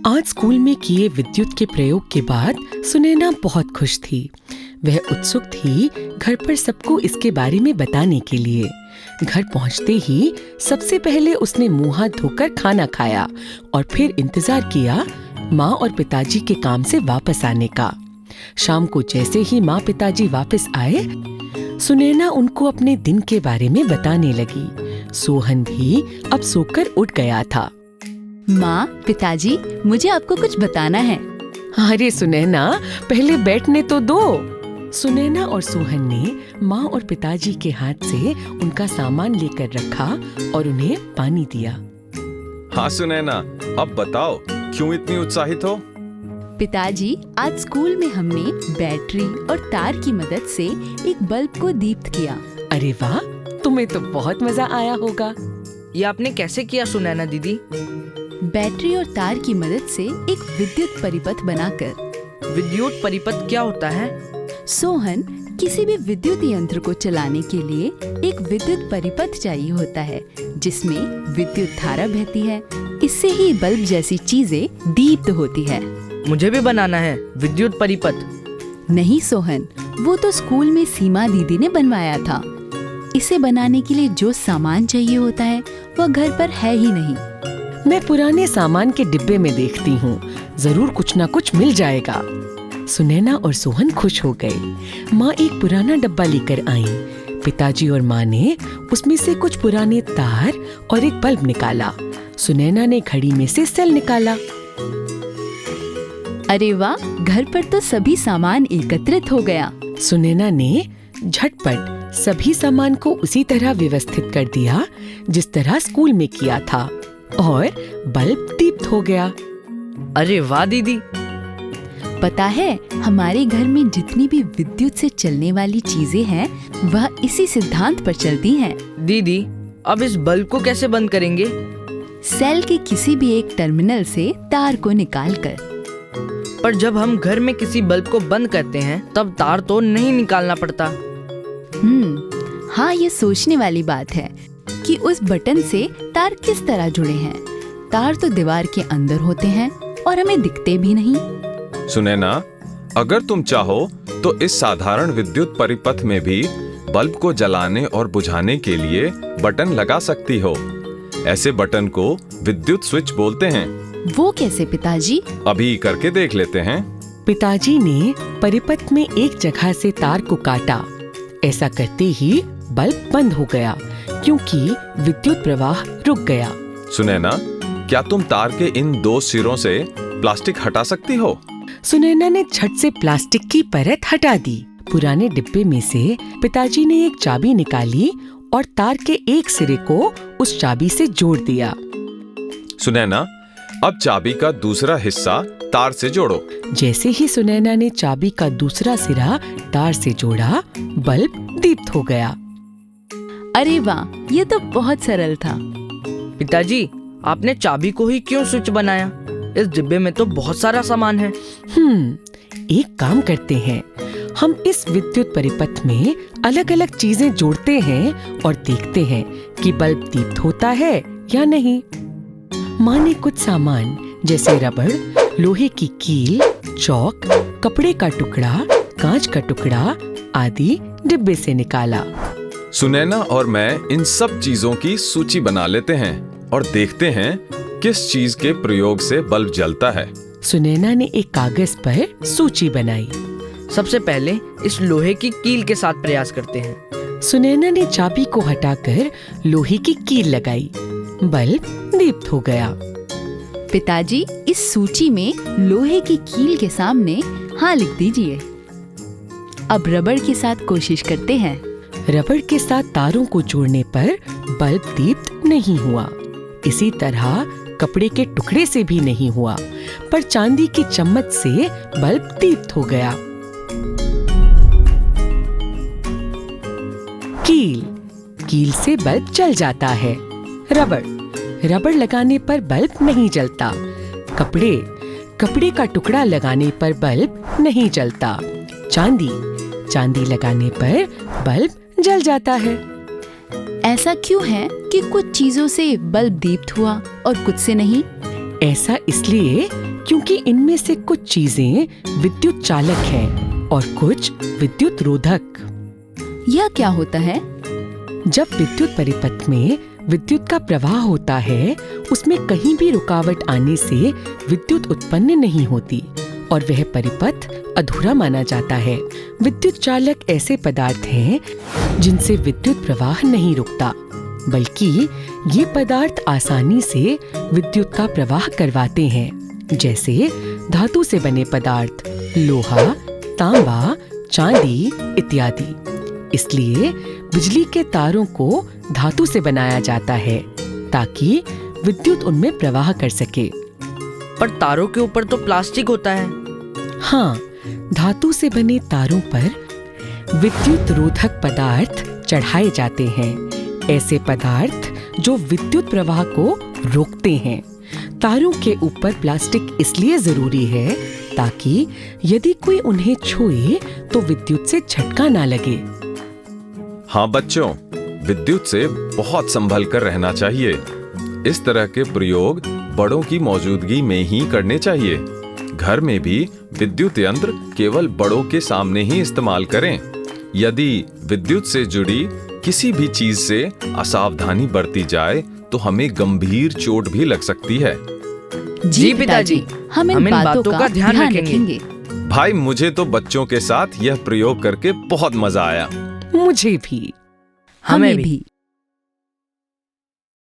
आज स्कूल में किए विद्युत के प्रयोग के बाद सुनैना बहुत खुश थी। वह उत्सुक थी घर पर सबको इसके बारे में बताने के लिए। घर पहुंचते ही सबसे पहले उसने मुंह हाथ धोकर खाना खाया और फिर इंतजार किया माँ और पिताजी के काम से वापस आने का। शाम को जैसे ही माँ पिताजी वापस आए, सुनैना उनको अपने दिन के बारे में बताने लगी। सोहन भी अब सोकर उठ गया था। माँ, पिताजी, मुझे आपको कुछ बताना है। अरे सुनैना, पहले बैठने तो दो। सुनैना और सोहन ने माँ और पिताजी के हाथ से उनका सामान लेकर रखा और उन्हें पानी दिया। हाँ सुनैना, अब बताओ क्यों इतनी उत्साहित हो? पिताजी, आज स्कूल में हमने बैटरी और तार की मदद से एक बल्ब को दीप्त किया। अरे वाह, तुम्हें तो बहुत मजा आया होगा। ये आपने कैसे किया सुनैना दीदी? बैटरी और तार की मदद से एक विद्युत परिपथ बनाकर। विद्युत परिपथ क्या होता है? सोहन, किसी भी विद्युत यंत्र को चलाने के लिए एक विद्युत परिपथ चाहिए होता है जिसमें विद्युत धारा बहती है। इससे ही बल्ब जैसी चीजें दीप्त होती है। मुझे भी बनाना है विद्युत परिपथ। नहीं सोहन, वो तो स्कूल में सीमा दीदी ने बनवाया था। इसे बनाने के लिए जो सामान चाहिए होता है वह घर पर है ही नहीं। मैं पुराने सामान के डिब्बे में देखती हूँ, जरूर कुछ ना कुछ मिल जाएगा। सुनैना और सोहन खुश हो गए। माँ एक पुराना डब्बा लेकर आई। पिताजी और माँ ने उसमें से कुछ पुराने तार और एक बल्ब निकाला। सुनैना ने घड़ी में से सेल निकाला। अरे वाह, घर पर तो सभी सामान एकत्रित हो गया। सुनैना ने झटपट सभी सामान को उसी तरह व्यवस्थित कर दिया जिस तरह स्कूल में किया था और बल्ब दीप्त हो गया। अरे वाह दीदी! पता है, हमारे घर में जितनी भी विद्युत से चलने वाली चीजें हैं वह इसी सिद्धांत पर चलती हैं। दीदी, अब इस बल्ब को कैसे बंद करेंगे? सेल के किसी भी एक टर्मिनल से तार को निकालकर। पर जब हम घर में किसी बल्ब को बंद करते हैं तब तार तो नहीं निकालना पड़ता। हाँ, ये सोचने वाली बात है कि उस बटन से तार किस तरह जुड़े हैं। तार तो दीवार के अंदर होते हैं और हमें दिखते भी नहीं। सुनैना, अगर तुम चाहो तो इस साधारण विद्युत परिपथ में भी बल्ब को जलाने और बुझाने के लिए बटन लगा सकती हो। ऐसे बटन को विद्युत स्विच बोलते हैं। वो कैसे पिताजी? अभी करके देख लेते हैं। पिताजी ने परिपथ में एक जगह से तार को काटा। ऐसा करते ही बल्ब बंद हो गया क्योंकि विद्युत प्रवाह रुक गया। सुनैना, क्या तुम तार के इन दो सिरों से प्लास्टिक हटा सकती हो? सुनैना ने झट से प्लास्टिक की परत हटा दी। पुराने डिब्बे में से पिताजी ने एक चाबी निकाली और तार के एक सिरे को उस चाबी से जोड़ दिया। सुनैना, अब चाबी का दूसरा हिस्सा तार से जोड़ो। जैसे ही सुनैना ने चाबी का दूसरा सिरा तार से जोड़ा, बल्ब दीप्त हो गया। अरे वाह, ये तो बहुत सरल था। पिताजी, आपने चाबी को ही क्यों स्विच बनाया? इस डिब्बे में तो बहुत सारा सामान है। एक काम करते हैं, हम इस विद्युत परिपथ में अलग अलग चीजें जोड़ते हैं और देखते हैं कि बल्ब दीप्त होता है या नहीं। माँ ने कुछ सामान जैसे रबड़, लोहे की कील, चौक, कपड़े का टुकड़ा, कांच का टुकड़ा आदि डिब्बे से निकाला। सुनैना और मैं इन सब चीजों की सूची बना लेते हैं और देखते हैं किस चीज के प्रयोग से बल्ब जलता है। सुनैना ने एक कागज पर सूची बनाई। सबसे पहले इस लोहे की कील के साथ प्रयास करते हैं। सुनैना ने चाबी को हटाकर लोहे की कील लगाई। बल्ब दीप्त हो गया। पिताजी, इस सूची में लोहे की कील के सामने हाँ लिख दीजिए। अब रबड़ के साथ कोशिश करते हैं। रबड़ के साथ तारों को जोड़ने पर बल्ब दीप्त नहीं हुआ। इसी तरह कपड़े के टुकड़े से भी नहीं हुआ, पर चांदी की चम्मच से बल्ब दीप्त हो गया। कील से बल्ब जल जाता है। रबड़ लगाने पर बल्ब नहीं जलता। कपड़े का टुकड़ा लगाने पर बल्ब नहीं जलता। चांदी लगाने पर बल्ब जल जाता है। ऐसा क्यों है कि कुछ चीजों से बल्ब दीप्त हुआ और कुछ से नहीं? ऐसा इसलिए क्योंकि इनमें से कुछ चीजें विद्युत चालक हैं और कुछ विद्युत रोधक। यह क्या होता है? जब विद्युत परिपथ में विद्युत का प्रवाह होता है, उसमें कहीं भी रुकावट आने से विद्युत उत्पन्न नहीं होती और वह परिपथ अधूरा माना जाता है। विद्युत चालक ऐसे पदार्थ हैं जिनसे विद्युत प्रवाह नहीं रुकता, बल्कि ये पदार्थ आसानी से विद्युत का प्रवाह करवाते हैं, जैसे धातु से बने पदार्थ, लोहा, तांबा, चांदी इत्यादि। इसलिए बिजली के तारों को धातु से बनाया जाता है ताकि विद्युत उनमें प्रवाह कर सके। पर तारों के ऊपर तो प्लास्टिक होता है। हाँ, धातु से बने तारों पर विद्युत रोधक पदार्थ चढ़ाए जाते हैं, ऐसे पदार्थ जो विद्युत प्रवाह को रोकते हैं। तारों के ऊपर प्लास्टिक इसलिए जरूरी है ताकि यदि कोई उन्हें छुए तो विद्युत से झटका ना लगे। हाँ बच्चों, विद्युत से बहुत संभल कर रहना चाहिए। इस तरह के प्रयोग बड़ों की मौजूदगी में ही करने चाहिए। घर में भी विद्युत यंत्र केवल बड़ों के सामने ही इस्तेमाल करें। यदि विद्युत से जुड़ी किसी भी चीज से असावधानी बरती जाए तो हमें गंभीर चोट भी लग सकती है। जी पिताजी, हम इन बातों का ध्यान रखेंगे। भाई, मुझे तो बच्चों के साथ यह प्रयोग करके बहुत मजा आया। मुझे भी। हमें भी।